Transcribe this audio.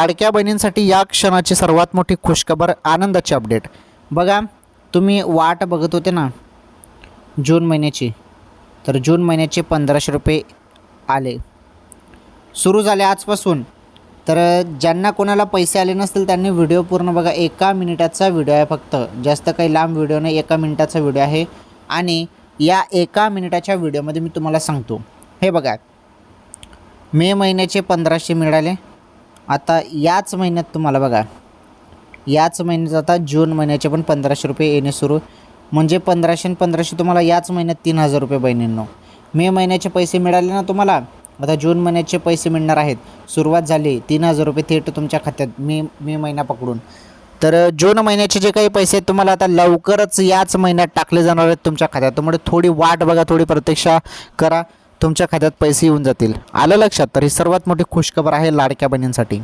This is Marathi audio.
लाडक्या बहिणींसाठी या क्षणाची सर्वात मोठी खुशखबर, आनंदाची अपडेट. बघा, तुम्ही वाट बघत होते ना जून महिन्याची, तर जून महिन्याचे 1500 रुपये आले, सुरू झाले आजपासून. तर ज्यांना कोणाला पैसे आले नसतील त्यांनी व्हिडिओ पूर्ण बघा. 1 मिनिटाचा व्हिडिओ आहे फक्त, जास्त काही लांब व्हिडिओ नाही. 1 मिनिटाचा व्हिडिओ आहे आणि या 1 मिनिटाच्या व्हिडिओमध्ये मी तुम्हाला सांगतो. हे बघा, मे महिन्याचे 1500 मिळाले. आता याच महिन्यात तुम्हाला बघा, याच महिन्यात आता जून महिन्याचे पण 1500 रुपये येणे सुरू. म्हणजे 1500 आणि 1500 तुम्हाला याच महिन्यात 3000 रुपये बहिणींनो. मे महिन्याचे पैसे मिळाले ना तुम्हाला, आता जून महिन्याचे पैसे मिळणार आहेत. सुरुवात झाली, 3000 रुपये थेट तुमच्या खात्यात मे महिना पकडून. तर जून महिन्याचे जे काही पैसे आहेत तुम्हाला आता लवकरच याच महिन्यात टाकले जाणार आहेत तुमच्या खात्यात. त्यामुळे थोडी वाट बघा, थोडी प्रतीक्षा करा, तुमच्या खात्यात पैसे येऊन जातील. आलं लक्षात? तर ही सर्वात मोठी खुशखबर आहे लाडक्या बहिणींसाठी.